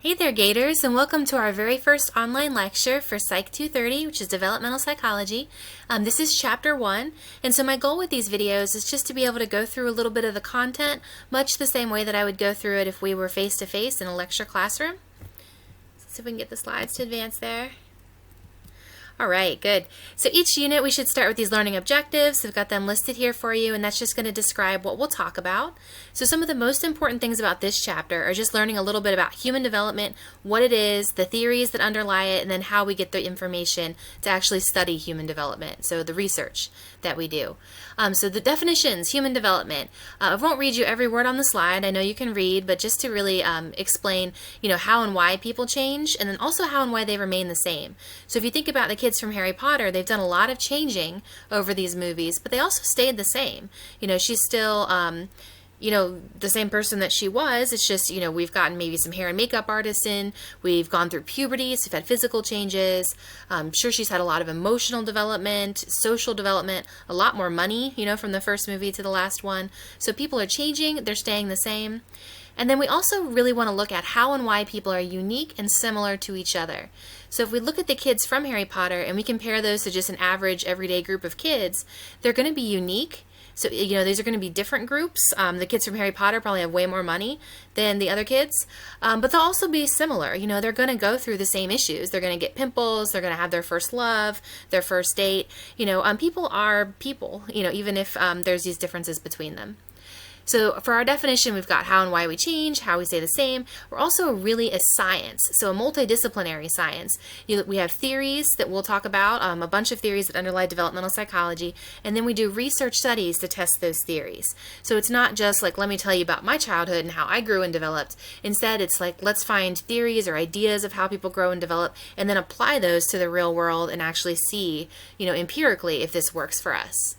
Hey there, Gators, and welcome to our very first online lecture for Psych 230, which is Developmental Psychology. This is Chapter 1, and so my goal with these videos is just to be able to go through a little bit of the content, much the same way that I would go through it if we were face-to-face in a lecture classroom. Let's see if we can get the slides to advance there. All right, good. So each unit we should start with these learning objectives. I've got them listed here for you, and that's just going to describe what we'll talk about. So some of the most important things about this chapter are just learning a little bit about human development, what it is, the theories that underlie it, and then how we get the information to actually study human development, so the research that we do. So the definitions, human development. I won't read you every word on the slide. I know you can read, but just to really explain, how and why people change, and then also how and why they remain the same. So if you think about the kids from Harry Potter, they've done a lot of changing over these movies, but they also stayed the same. She's still the same person that she was. It's just, we've gotten maybe some hair and makeup artists in. We've gone through puberty, so we've had physical changes. I'm sure she's had a lot of emotional development, social development, a lot more money, from the first movie to the last one. So people are changing, they're staying the same. And then we also really want to look at how and why people are unique and similar to each other. So if we look at the kids from Harry Potter and we compare those to just an average everyday group of kids, they're going to be unique. So, these are going to be different groups. The kids from Harry Potter probably have way more money than the other kids, but they'll also be similar. They're going to go through the same issues. They're going to get pimples. They're going to have their first love, their first date. People are people, even if there's these differences between them. So for our definition, we've got how and why we change, how we stay the same. We're also really a science, so a multidisciplinary science. We have theories that we'll talk about, a bunch of theories that underlie developmental psychology, and then we do research studies to test those theories. So it's not just like, let me tell you about my childhood and how I grew and developed. Instead, it's like, let's find theories or ideas of how people grow and develop, and then apply those to the real world and actually see, empirically if this works for us.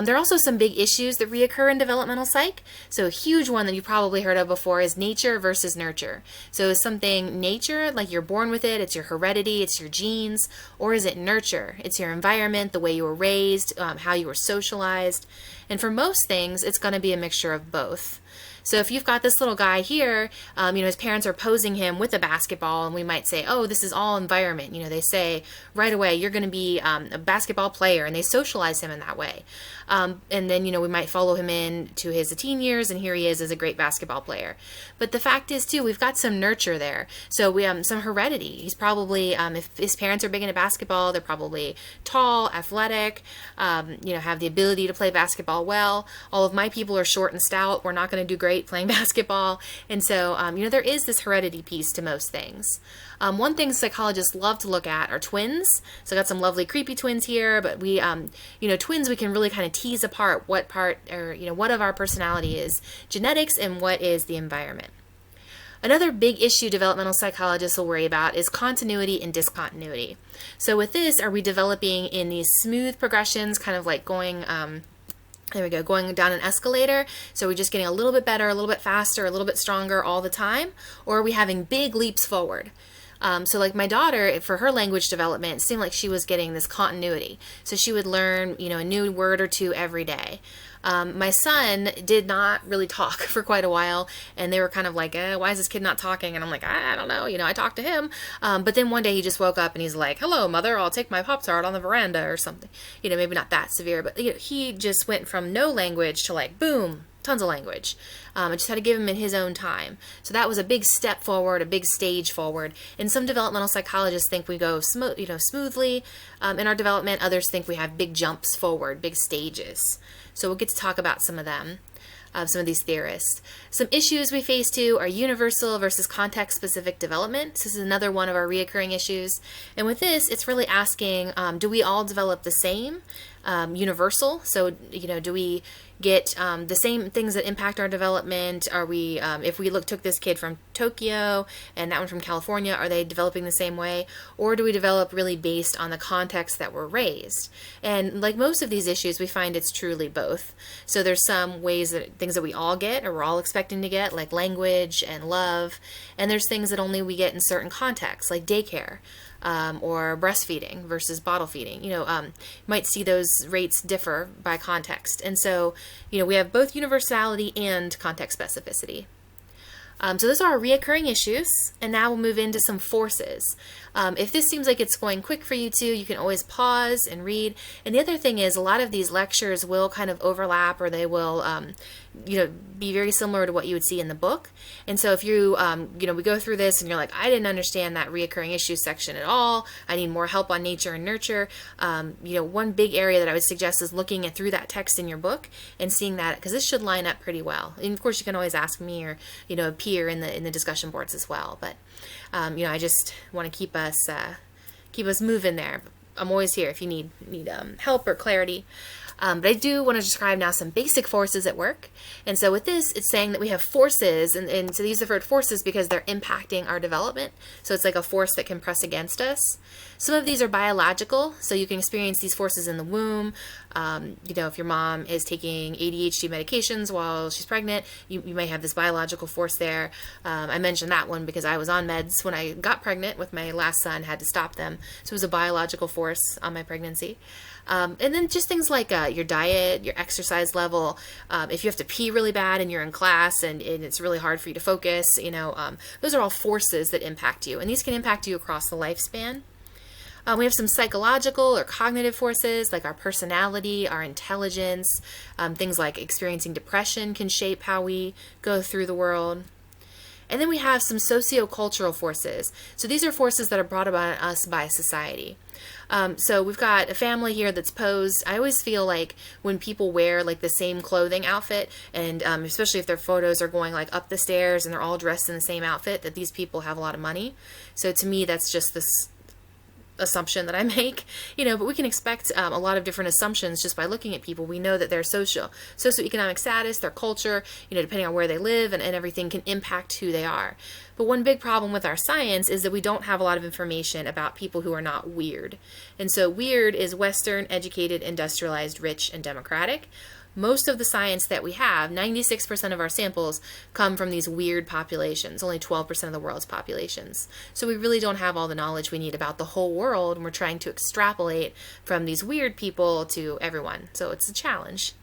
There are also some big issues that reoccur in developmental psych. So a huge one that you've probably heard of before is nature versus nurture. So is something nature, like you're born with it, it's your heredity, it's your genes, or is it nurture? It's your environment, the way you were raised, how you were socialized. And for most things, it's going to be a mixture of both. So if you've got this little guy here, his parents are posing him with a basketball, and we might say, oh, this is all environment. They say right away, you're going to be a basketball player, and they socialize him in that way. And then, we might follow him in to his teen years, and here he is as a great basketball player. But the fact is, too, we've got some nurture there. So we have some heredity. He's probably, if his parents are big into basketball, they're probably tall, athletic, have the ability to play basketball well. All of my people are short and stout. We're not going to do great playing basketball. And so, there is this heredity piece to most things. One thing psychologists love to look at are twins. So I got some lovely creepy twins here, but we, twins we can really kind of tease apart what part or, what of our personality is genetics and what is the environment. Another big issue developmental psychologists will worry about is continuity and discontinuity. So with this, are we developing in these smooth progressions, kind of like going, going down an escalator? So we're just getting a little bit better, a little bit faster, a little bit stronger all the time? Or are we having big leaps forward? So like my daughter, for her language development, it seemed like she was getting this continuity. So she would learn, a new word or two every day. My son did not really talk for quite a while, and they were kind of like, why is this kid not talking? And I'm like, I don't know, I talked to him. But then one day he just woke up and he's like, hello, mother, I'll take my Pop-Tart on the veranda or something. Maybe not that severe, but he just went from no language to like, boom, tons of language. I just had to give him in his own time. So that was a big step forward, a big stage forward. And some developmental psychologists think we go smoothly in our development. Others think we have big jumps forward, big stages. So we'll get to talk about some of them, some of these theorists. Some issues we face too are universal versus context-specific development. So this is another one of our reoccurring issues. And with this, it's really asking, do we all develop the same? Universal. So, do we get the same things that impact our development? Are we, if we took this kid from Tokyo and that one from California, are they developing the same way? Or do we develop really based on the context that we're raised? And like most of these issues, we find it's truly both. So there's some things that we all get or we're all expecting to get, like language and love. And there's things that only we get in certain contexts, like daycare. Or breastfeeding versus bottle feeding. You might see those rates differ by context. And so, we have both universality and context specificity. So those are our reoccurring issues, and now we'll move into some forces. If this seems like it's going quick for you too, you can always pause and read. And the other thing is, a lot of these lectures will kind of overlap, or they will, be very similar to what you would see in the book. And so if you, we go through this and you're like, I didn't understand that reoccurring issues section at all, I need more help on nature and nurture. One big area that I would suggest is looking through that text in your book and seeing that, because this should line up pretty well. And of course, you can always ask me or a peer in the discussion boards as well. But I just want to keep us moving there. I'm always here if you need help or clarity. But I do want to describe now some basic forces at work. And so with this, it's saying that we have forces, and so these are referred forces because they're impacting our development. So it's like a force that can press against us. Some of these are biological, so you can experience these forces in the womb. If your mom is taking ADHD medications while she's pregnant, you may have this biological force there. I mentioned that one because I was on meds when I got pregnant with my last son, had to stop them. So it was a biological force on my pregnancy. And then just things like your diet, your exercise level. If you have to pee really bad and you're in class and it's really hard for you to focus, those are all forces that impact you. And these can impact you across the lifespan. We have some psychological or cognitive forces like our personality, our intelligence. Things like experiencing depression can shape how we go through the world. And then we have some socio-cultural forces. So these are forces that are brought about us by society. So we've got a family here that's posed. I always feel like when people wear like the same clothing outfit, and especially if their photos are going like up the stairs and they're all dressed in the same outfit, that these people have a lot of money. So to me, that's just this assumption that I make, but we can expect a lot of different assumptions just by looking at people. We know that their socioeconomic status, their culture, depending on where they live and everything can impact who they are. But one big problem with our science is that we don't have a lot of information about people who are not weird. And so weird is Western, educated, industrialized, rich, and democratic. Most of the science that we have, 96% of our samples, come from these weird populations, only 12% of the world's populations. So we really don't have all the knowledge we need about the whole world, and we're trying to extrapolate from these weird people to everyone. So it's a challenge.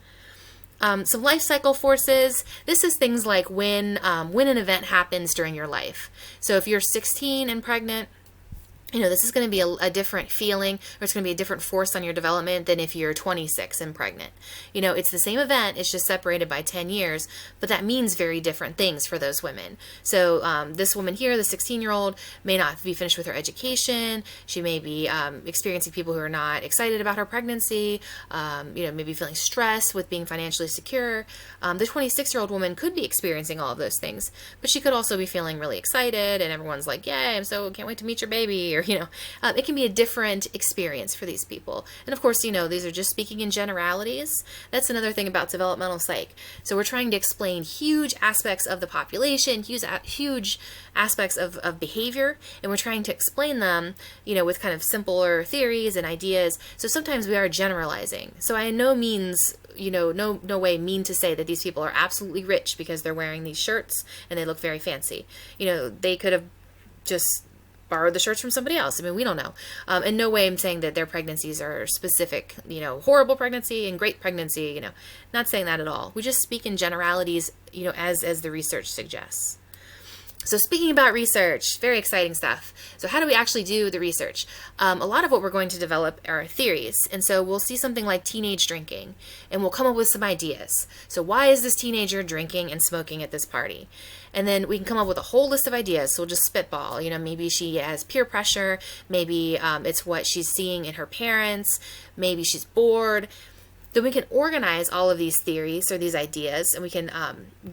Some life cycle forces. This is things like when an event happens during your life. So if you're 16 and pregnant, this is going to be a different feeling, or it's going to be a different force on your development than if you're 26 and pregnant. It's the same event, it's just separated by 10 years, but that means very different things for those women. So this woman here, the 16-year-old, may not be finished with her education. She may be experiencing people who are not excited about her pregnancy, maybe feeling stressed with being financially secure. The 26-year-old woman could be experiencing all of those things, but she could also be feeling really excited, and everyone's like, yay, can't wait to meet your baby, or it can be a different experience for these people. And of course, these are just speaking in generalities. That's another thing about developmental psych. So we're trying to explain huge aspects of the population, huge aspects of behavior, and we're trying to explain them, with kind of simpler theories and ideas. So sometimes we are generalizing. So I no means no way mean to say that these people are absolutely rich because they're wearing these shirts and they look very fancy. They could have just borrowed the shirts from somebody else. We don't know. In no way I'm saying that their pregnancies are specific, horrible pregnancy and great pregnancy, not saying that at all. We just speak in generalities, as the research suggests. So speaking about research, very exciting stuff. So how do we actually do the research? A lot of what we're going to develop are theories. And so we'll see something like teenage drinking, and we'll come up with some ideas. So why is this teenager drinking and smoking at this party? And then we can come up with a whole list of ideas. So we'll just spitball. Maybe she has peer pressure. Maybe it's what she's seeing in her parents. Maybe she's bored. Then we can organize all of these theories or these ideas, and we can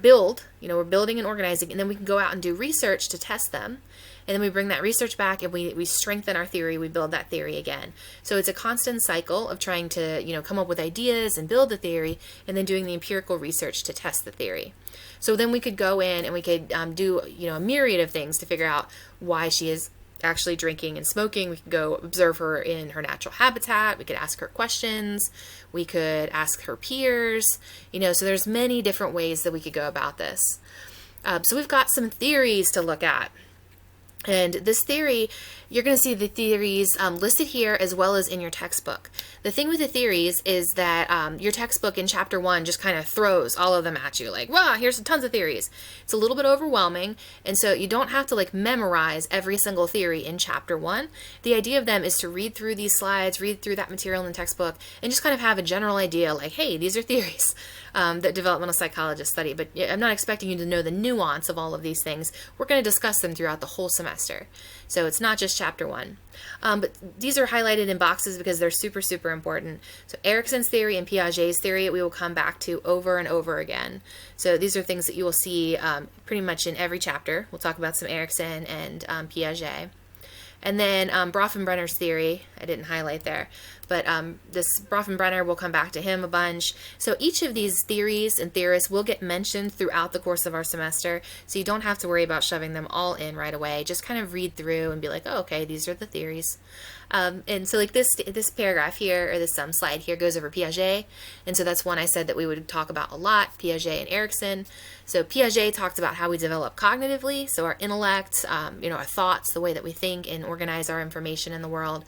build, we're building and organizing, and then we can go out and do research to test them. And then we bring that research back and we strengthen our theory, we build that theory again. So it's a constant cycle of trying to, come up with ideas and build the theory, and then doing the empirical research to test the theory. So then we could go in and we could do, a myriad of things to figure out why she is actually drinking and smoking. We could go observe her in her natural habitat. We could ask her questions. We could ask her peers. So there's many different ways that we could go about this. So we've got some theories to look at. And this theory, you're going to see the theories listed here as well as in your textbook. The thing with the theories is that your textbook in chapter 1 just kind of throws all of them at you. Like, wow, here's tons of theories. It's a little bit overwhelming. And so you don't have to like memorize every single theory in chapter 1. The idea of them is to read through these slides, read through that material in the textbook, and just kind of have a general idea like, hey, these are theories that developmental psychologists study. But I'm not expecting you to know the nuance of all of these things. We're going to discuss them throughout the whole semester. So it's not just chapter 1. But these are highlighted in boxes because they're super, super important. So Erikson's theory and Piaget's theory we will come back to over and over again. So these are things that you will see pretty much in every chapter. We'll talk about some Erikson and Piaget. And then Bronfenbrenner's theory, I didn't highlight there, but this Bronfenbrenner, we'll come back to him a bunch. So each of these theories and theorists will get mentioned throughout the course of our semester, so you don't have to worry about shoving them all in right away. Just kind of read through and be like, oh, okay, these are the theories. And so like this paragraph here, or this slide here goes over Piaget, and so that's one I said that we would talk about a lot, Piaget and Erikson. So Piaget talked about how we develop cognitively, so our intellect, our thoughts, the way that we think and organize our information in the world.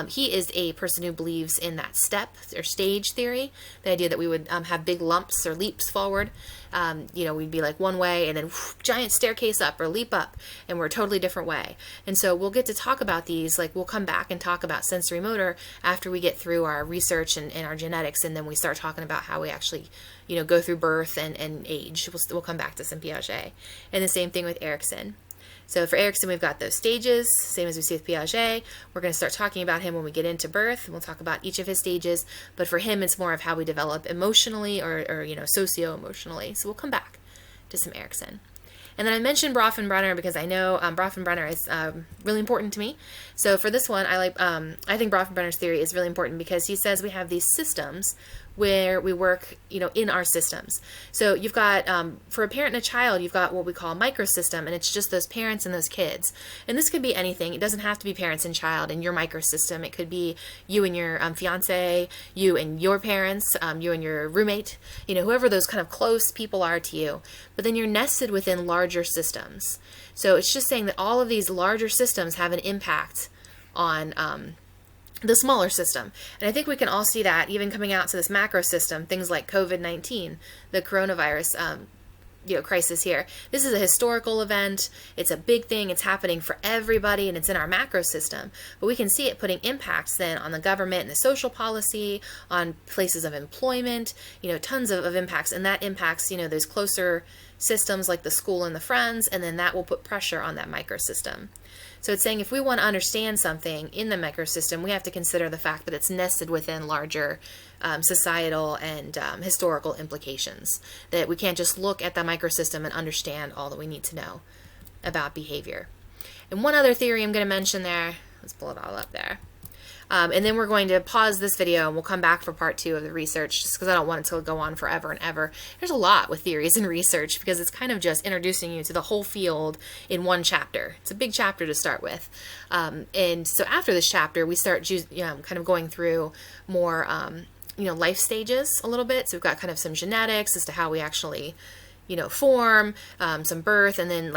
He is a person who believes in that step or stage theory, the idea that we would have big lumps or leaps forward. We'd be like one way and then giant staircase up or leap up, and we're a totally different way. And so we'll get to talk about these, like we'll come back and talk about sensory motor after we get through our research and our genetics, and then we start talking about how we actually go through birth and age. We'll come back to some Piaget. And the same thing with Erikson. So for Erikson, we've got those stages, same as we see with Piaget. We're going to start talking about him when we get into birth, and we'll talk about each of his stages. But for him, it's more of how we develop emotionally or socio-emotionally. So we'll come back to some Erikson. And then I mentioned Bronfenbrenner because I know Bronfenbrenner is really important to me. So for this one, I think Bronfenbrenner's theory is really important because he says we have these systems where we work, in our systems. So you've got, for a parent and a child, you've got what we call a microsystem, and it's just those parents and those kids. And this could be anything. It doesn't have to be parents and child in your microsystem. It could be you and your fiance, you and your parents, you and your roommate, whoever those kind of close people are to you. But then you're nested within larger systems. So it's just saying that all of these larger systems have an impact on the smaller system. And I think we can all see that even coming out to this macro system, things like COVID-19, the coronavirus crisis here. This is a historical event. It's a big thing. It's happening for everybody, and it's in our macro system. But we can see it putting impacts then on the government and the social policy, on places of employment, tons of impacts. And that impacts, those closer systems like the school and the friends, and then that will put pressure on that microsystem. So it's saying if we want to understand something in the microsystem, we have to consider the fact that it's nested within larger societal and historical implications. That we can't just look at the microsystem and understand all that we need to know about behavior. And one other theory I'm going to mention there, let's pull it all up there. And then we're going to pause this video and we'll come back for part 2 of the research, just because I don't want it to go on forever and ever. There's a lot with theories and research because it's kind of just introducing you to the whole field in one chapter. It's a big chapter to start with. And so after this chapter, we start kind of going through more life stages a little bit. So we've got kind of some genetics as to how we actually form, some birth, and then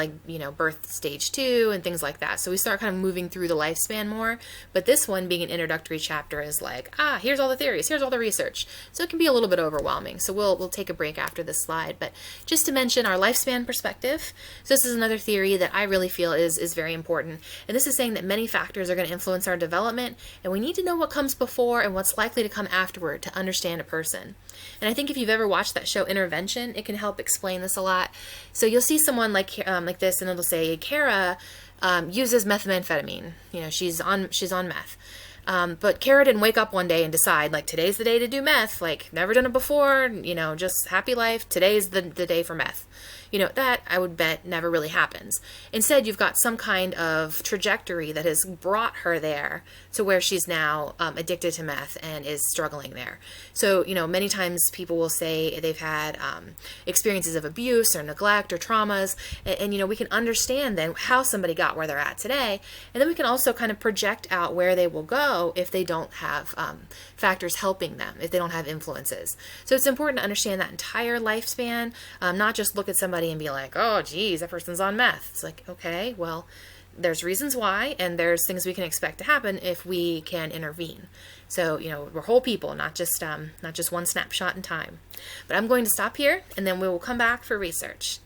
birth stage 2 and things like that. So we start kind of moving through the lifespan more, but this one being an introductory chapter is like, here's all the theories, here's all the research. So it can be a little bit overwhelming. So we'll take a break after this slide, but just to mention our lifespan perspective. So this is another theory that I really feel is very important. And this is saying that many factors are going to influence our development, and we need to know what comes before and what's likely to come afterward to understand a person. And I think if you've ever watched that show Intervention, it can help explain this a lot. So you'll see someone like this, and it'll say Kara uses methamphetamine. She's on meth. But Kara didn't wake up one day and decide, like, today's the day to do meth. Like, never done it before. Just happy life. Today's the day for meth. That I would bet never really happens. Instead, you've got some kind of trajectory that has brought her there to where she's now addicted to meth and is struggling there. So, many times people will say they've had experiences of abuse or neglect or traumas, and we can understand then how somebody got where they're at today, and then we can also kind of project out where they will go if they don't have factors helping them, if they don't have influences. So it's important to understand that entire lifespan, not just look at somebody and be like, oh, geez, that person's on meth. It's like, okay, well, there's reasons why, and there's things we can expect to happen if we can intervene. So, we're whole people, not just one snapshot in time. But I'm going to stop here, and then we will come back for research.